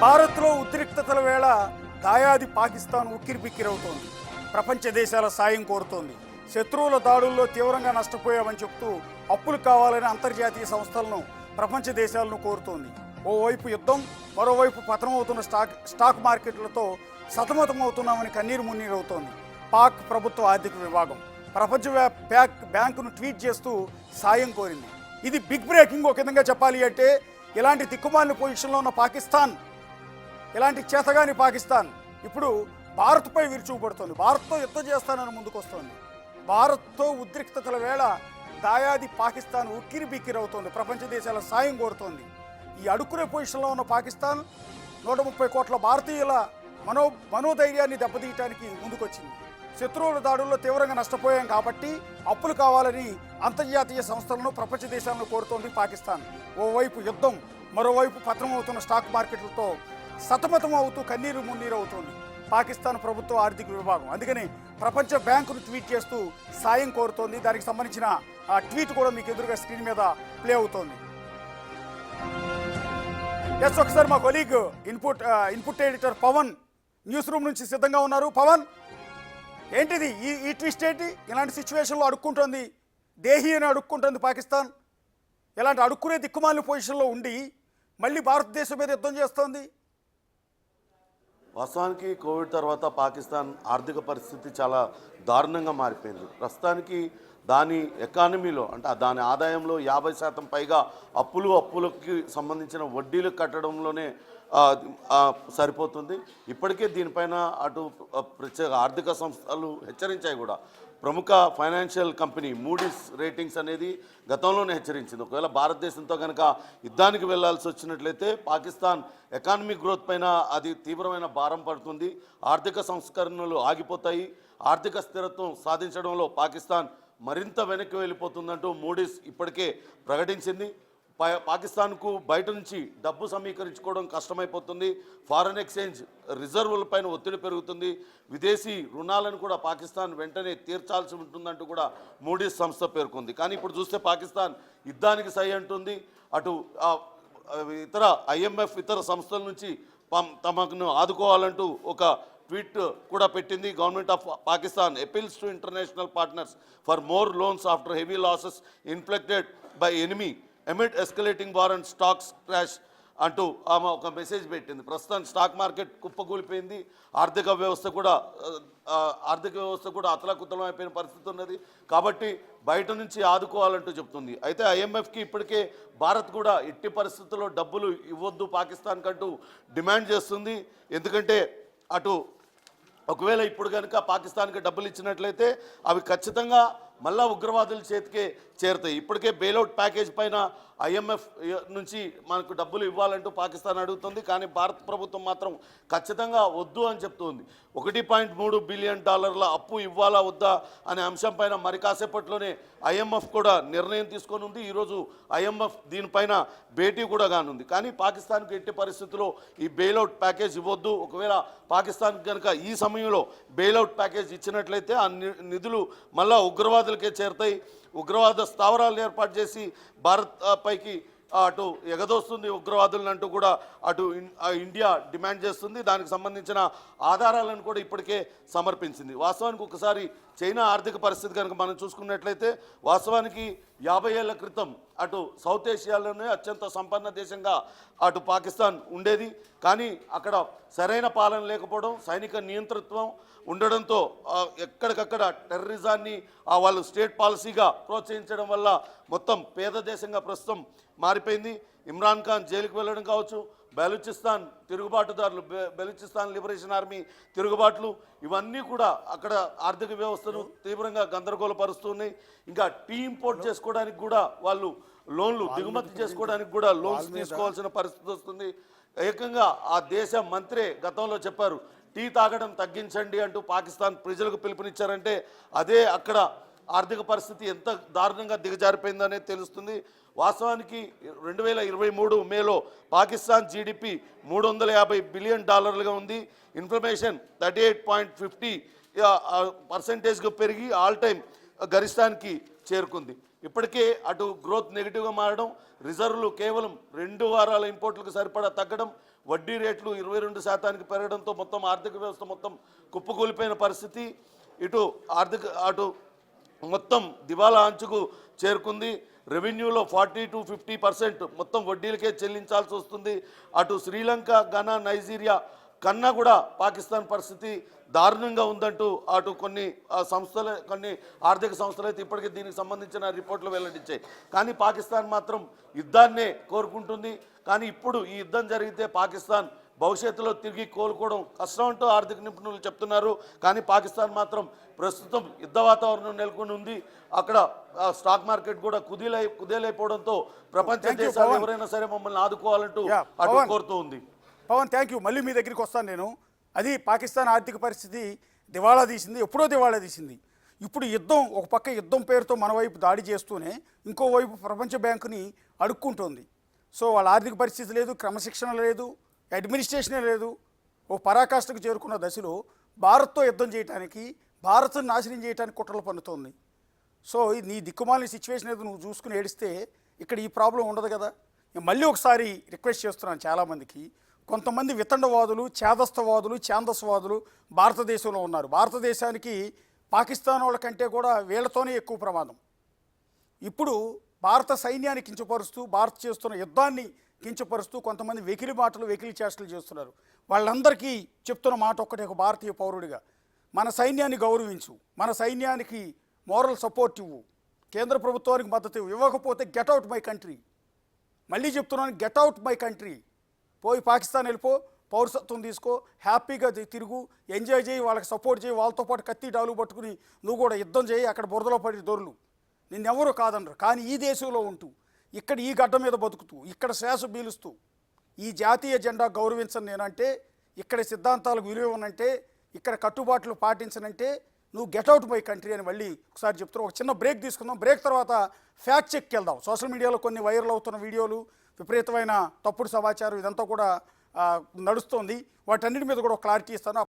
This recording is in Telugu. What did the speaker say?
భారత్లో ఉద్రిక్తతల వేళ దాయాది పాకిస్తాన్ ఉక్కిరిబిక్కిరవుతోంది. ప్రపంచ దేశాల సాయం కోరుతోంది. శత్రువుల దాడుల్లో తీవ్రంగా నష్టపోయామని చెప్తూ అప్పులు కావాలని అంతర్జాతీయ సంస్థలను, ప్రపంచ దేశాలను కోరుతోంది. ఓవైపు యుద్ధం, మరోవైపు పతనమవుతున్న స్టాక్ మార్కెట్లతో సతమతమవుతున్నామని కన్నీరు మున్నీరవుతోంది. పాక్ ప్రభుత్వ ఆర్థిక విభాగం ప్రపంచ బ్యాంకును ట్వీట్ చేస్తూ సాయం కోరింది. ఇది బిగ్ బ్రేకింగ్. ఒక విధంగా చెప్పాలి అంటే ఇలాంటి దిక్కుమాలిన పొజిషన్లో ఉన్న పాకిస్తాన్, ఇలాంటి చేతగాని పాకిస్తాన్ ఇప్పుడు భారత్పై విరుచుకుపడుతోంది. భారత్తో యుద్ధం చేస్తానని ముందుకొస్తోంది. భారత్తో ఉద్రిక్తతల వేళ దాయాది పాకిస్తాన్ ఉక్కిరిబిక్కిరవుతోంది. ప్రపంచ దేశాల సాయం కోరుతోంది. ఈ అడుక్కునే పొజిషన్లో ఉన్న పాకిస్తాన్ 130 కోట్ల భారతీయుల మనోధైర్యాన్ని దెబ్బతీయటానికి ముందుకొచ్చింది. శత్రువుల దాడుల్లో తీవ్రంగా నష్టపోయాం కాబట్టి అప్పులు కావాలని అంతర్జాతీయ సంస్థలను, ప్రపంచ దేశాలను కోరుతోంది పాకిస్తాన్. ఓవైపు యుద్ధం, మరోవైపు పతనమవుతున్న స్టాక్ మార్కెట్లతో సతమతం అవుతూ కన్నీరు మున్నీరు అవుతోంది పాకిస్తాన్ ప్రభుత్వ ఆర్థిక విభాగం. అందుకని ప్రపంచ బ్యాంకును ట్వీట్ చేస్తూ సాయం కోరుతోంది. దానికి సంబంధించిన ఆ ట్వీట్ కూడా మీకు ఎదురుగా స్క్రీన్ మీద ప్లే అవుతోంది. ఒకసారి మా colleague input editor Pavan news room నుంచి సిద్ధంగా ఉన్నారు. పవన్, ఏంటిది ఈ ట్విస్ట్ ఏంటి? ఇలాంటి సిచ్యువేషన్లో అడుక్కుంటుంది, దేహి అని అడుక్కుంటుంది పాకిస్తాన్. ఇలాంటి అడుక్కునే దిక్కుమాలిన పొజిషన్లో ఉండి మళ్ళీ భారతదేశం మీద యుద్ధం చేస్తోంది. వాస్తవానికి కోవిడ్ తర్వాత పాకిస్తాన్ ఆర్థిక పరిస్థితి చాలా దారుణంగా మారిపోయింది. ప్రస్తుతానికి దాని ఎకానమీలో, అంటే దాని ఆదాయంలో 50% పైగా అప్పులకి సంబంధించిన వడ్డీలు కట్టడంలోనే సరిపోతుంది. ఇప్పటికే దీనిపైన అటు ప్రత్యేక ఆర్థిక సంస్థలు హెచ్చరించాయి కూడా. ప్రముఖ ఫైనాన్షియల్ కంపెనీ మూడీస్ రేటింగ్స్ అనేది గతంలోనే హెచ్చరించింది. ఒకవేళ భారతదేశంతో కనుక యుద్ధానికి వెళ్లాల్సి వచ్చినట్లయితే పాకిస్తాన్ ఎకానమిక్ గ్రోత్ పైన అది తీవ్రమైన భారం పడుతుంది. ఆర్థిక సంస్కరణలు ఆగిపోతాయి. ఆర్థిక స్థిరత్వం సాధించడంలో పాకిస్తాన్ మరింత వెనక్కి వెళ్ళిపోతుందంటూ మూడీస్ ఇప్పటికే ప్రకటించింది. పాకిస్తాన్కు బయట నుంచి డబ్బు సమీకరించుకోవడం కష్టమైపోతుంది. ఫారెన్ ఎక్స్చేంజ్ రిజర్వులపైన ఒత్తిడి పెరుగుతుంది. విదేశీ రుణాలను కూడా పాకిస్తాన్ వెంటనే తీర్చాల్సి ఉంటుందంటూ కూడా మూడీస్ సంస్థ పేర్కొంది. కానీ ఇప్పుడు చూస్తే పాకిస్తాన్ యుద్ధానికి సై అంటుంది. అటు ఇతర IMF ఇతర సంస్థల నుంచి తమను ఆదుకోవాలంటూ ఒక ట్వీట్ కూడా పెట్టింది. Government of Pakistan appeals to international partners for more loans after heavy losses inflicted by enemy amid escalating war and stocks crash అంటూ ఆమె ఒక మెసేజ్ పెట్టింది. ప్రస్తుతం స్టాక్ మార్కెట్ కుప్పకూలిపోయింది. ఆర్థిక వ్యవస్థ కూడా అతలాకుతలం అయిపోయిన పరిస్థితి ఉన్నది. కాబట్టి బయట నుంచి ఆదుకోవాలంటూ చెప్తుంది. అయితే IMFకి ఇప్పటికే భారత్ కూడా ఎట్టి పరిస్థితుల్లో డబ్బులు ఇవ్వద్దు పాకిస్తాన్ కంటూ డిమాండ్ చేస్తుంది. ఎందుకంటే అటు ఒకవేళ ఇప్పుడు కనుక పాకిస్తాన్కి డబ్బులు ఇచ్చినట్లయితే అవి ఖచ్చితంగా మళ్ళా ఉగ్రవాదుల చేతికే చేరుతాయి. ఇప్పటికే బెయిలౌట్ ప్యాకేజ్ పైన IMF నుంచి మనకు డబ్బులు ఇవ్వాలంటూ పాకిస్తాన్ అడుగుతుంది. కానీ భారత ప్రభుత్వం మాత్రం ఖచ్చితంగా వద్దు అని చెప్తుంది. $1.3 బిలియన్ అప్పు ఇవ్వాలా వద్దా అనే అంశం పైన మరి కాసేపట్లోనే IMF కూడా నిర్ణయం తీసుకొని ఉంది. ఈరోజు IMF దీనిపైన భేటీ కూడా కానుంది. కానీ పాకిస్తాన్కి ఎట్టి పరిస్థితుల్లో ఈ బెయిలౌట్ ప్యాకేజ్ ఇవ్వద్దు. ఒకవేళ పాకిస్తాన్ కనుక ఈ సమయంలో బెయిలౌట్ ప్యాకేజ్ ఇచ్చినట్లయితే ఆ నిధులు మళ్ళా ఉగ్రవాదులకే చేరుతాయి. ఉగ్రవాద స్థావరాలను ఏర్పాటు చేసి భారత్ పైకి అటు ఎగదోస్తుంది ఉగ్రవాదులను అంటూ కూడా అటు ఇండియా డిమాండ్ చేస్తుంది. దానికి సంబంధించిన ఆధారాలను కూడా ఇప్పటికే సమర్పించింది. వాస్తవానికి ఒకసారి చైనా ఆర్థిక పరిస్థితి కనుక మనం చూసుకున్నట్లయితే వాస్తవానికి 50 ఏళ్ల క్రితం అటు సౌత్ ఏషియాలోనే అత్యంత సంపన్న దేశంగా అటు పాకిస్తాన్ ఉండేది. కానీ అక్కడ సరైన పాలన లేకపోవడం, సైనిక నియంతృత్వం ఉండడంతో ఎక్కడికక్కడ టెర్రరిజాన్ని వాళ్ళు స్టేట్ పాలసీగా ప్రోత్సహించడం వల్ల మొత్తం పేద దేశంగా ప్రస్తుతం మారిపోయింది. ఇమ్రాన్ ఖాన్ జైలుకు వెళ్ళడం కావచ్చు, బెలూచిస్తాన్ తిరుగుబాటుదారులు, బెలూచిస్తాన్ లిబరేషన్ ఆర్మీ తిరుగుబాట్లు, ఇవన్నీ కూడా అక్కడ ఆర్థిక వ్యవస్థను తీవ్రంగా గందరగోళపరుస్తున్నాయి. ఇంకా టీ ఇంపోర్ట్ చేసుకోవడానికి కూడా వాళ్ళు లోన్లు, దిగుమతి చేసుకోవడానికి కూడా లోన్స్ తీసుకోవాల్సిన పరిస్థితి వస్తుంది. ఏకంగా ఆ దేశ మంత్రే గతంలో చెప్పారు, టీ తాగడం తగ్గించండి అంటూ పాకిస్తాన్ ప్రజలకు పిలుపునిచ్చారంటే అదే అక్కడ ఆర్థిక పరిస్థితి ఎంత దారుణంగా దిగజారిపోయిందనేది తెలుస్తుంది. వాస్తవానికి 2023 మేలో పాకిస్తాన్ GDP $350 బిలియన్ ఉంది. ఇన్ఫ్లేషన్ 38.50% పెరిగి ఆల్ టైమ్ గరిష్టానికి చేరుకుంది. ఇప్పటికే అటు గ్రోత్ నెగిటివ్గా మారడం, రిజర్వులు కేవలం 2 వారాల ఇంపోర్ట్లకు సరిపడా తగ్గడం, వడ్డీ రేట్లు 22% పెరగడంతో మొత్తం ఆర్థిక వ్యవస్థ మొత్తం కుప్పకూలిపోయిన పరిస్థితి. అటు మొత్తం దివాలా అంచుకు చేరుకుంది. రెవెన్యూలో 40 to 50% మొత్తం వడ్డీలకే చెల్లించాల్సి వస్తుంది. అటు శ్రీలంక, ఘనా, నైజీరియా కన్నా కూడా పాకిస్తాన్ పరిస్థితి దారుణంగా ఉందంటూ అటు కొన్ని ఆర్థిక సంస్థలు అయితే ఇప్పటికే దీనికి సంబంధించిన రిపోర్ట్లు వెల్లడించాయి. కానీ పాకిస్తాన్ మాత్రం యుద్ధాన్నే కోరుకుంటుంది. కానీ ఇప్పుడు ఈ యుద్ధం జరిగితే పాకిస్తాన్ భవిష్యత్తులో తిరిగి కోలుకోవడం కష్టం అంటూ ఆర్థిక నిపుణులు చెప్తున్నారు. కానీ పాకిస్తాన్ మాత్రం ప్రస్తుతం యుద్ధ వాతావరణం నెలకొని ఉంది. అక్కడ స్టాక్ మార్కెట్ కూడా కుదేలైపోవడంతో ప్రపంచ దేశాలు ఎవరైనా సరే మమ్మల్ని ఆదుకోవాలంటూ అటు కోరుతూ ఉంది. Pavan, thank you. మళ్ళీ మీ దగ్గరికి వస్తాను నేను. అది పాకిస్తాన్ ఆర్థిక పరిస్థితి దివాళా తీసింది, ఎప్పుడో దివాళా తీసింది. ఇప్పుడు యుద్ధం, ఒక పక్క యుద్ధం పేరుతో మన వైపు దాడి చేస్తూనే ఇంకోవైపు ప్రపంచ బ్యాంకుని అడుక్కుంటోంది. సో వాళ్ళ ఆర్థిక పరిస్థితి లేదు, క్రమశిక్షణ లేదు, అడ్మినిస్ట్రేషనే లేదు. ఓ పరాకాష్ఠకు చేరుకున్న దశలో భారత్తో యుద్ధం చేయడానికి, భారత్ను నాశనం చేయడానికి కుట్రలు పన్నుతోంది. సో నీ దిక్కుమాలిన సిచ్యువేషన్ ఏదో నువ్వు చూసుకుని ఏడిస్తే ఇక్కడ ఈ ప్రాబ్లం ఉండదు కదా. నేను మళ్ళీ ఒకసారి రిక్వెస్ట్ చేస్తున్నాను చాలామందికి. కొంతమంది వితండవాదులు, ఛాదస్థవాదులు, ఛాందస్వాదులు భారతదేశంలో ఉన్నారు. భారతదేశానికి పాకిస్తాన్ వాళ్ళ కంటే కూడా వీళ్ళతోనే ఎక్కువ ప్రమాదం. ఇప్పుడు భారత సైన్యాన్ని కించపరుస్తూ, భారత్ చేస్తున్న యుద్ధాన్ని కించపరుస్తూ కొంతమంది వెకిలి మాటలు, వెకిలి చేష్టలు చేస్తున్నారు. వాళ్ళందరికీ చెప్తున్న మాట ఒక్కటే, ఒక భారతీయ పౌరుడిగా మన సైన్యాన్ని గౌరవించు, మన సైన్యానికి మోరల్ సపోర్ట్ ఇవ్వు, కేంద్ర ప్రభుత్వానికి మద్దతు ఇవ్వకపోతే గెట్ అవుట్ మై కంట్రీ. మళ్ళీ చెప్తున్నాను, గెట్ అవుట్ మై కంట్రీ. పోయి పాకిస్తాన్ వెళ్ళిపో, పౌరసత్వం తీసుకో, హ్యాపీగా తిరుగు, ఎంజాయ్ చేయి, వాళ్ళకి సపోర్ట్ చేయి, వాళ్ళతో పాటు కత్తి డాలు పట్టుకుని నువ్వు కూడా యుద్ధం చేయి, అక్కడ బురదలో పడి దొరలు, నిన్నెవరూ కాదనరు. కానీ ఈ దేశంలో ఉంటూ, ఇక్కడ ఈ గడ్డ మీద బతుకుతూ, ఇక్కడ శ్వాస పీలుస్తూ ఈ జాతీయ జెండా గౌరవించను నేనంటే, ఇక్కడ సిద్ధాంతాలకు విలువ ఇవ్వనంటే, ఇక్కడ కట్టుబాట్లు పాటించనంటే నువ్వు గెట్ అవుట్ మై కంట్రీ అని మళ్ళీ ఒకసారి చెప్తున్నావు. ఒక చిన్న బ్రేక్ తీసుకుందాం. బ్రేక్ తర్వాత ఫ్యాక్ట్ చెక్కి వెళ్దాం. సోషల్ మీడియాలో కొన్ని వైరల్ అవుతున్న వీడియోలు, విపరీతమైన తప్పుడు సమాచారం ఇదంతా కూడా నడుస్తోంది. వాటన్నిటి మీద కూడా క్లారిటీ ఇస్తాను.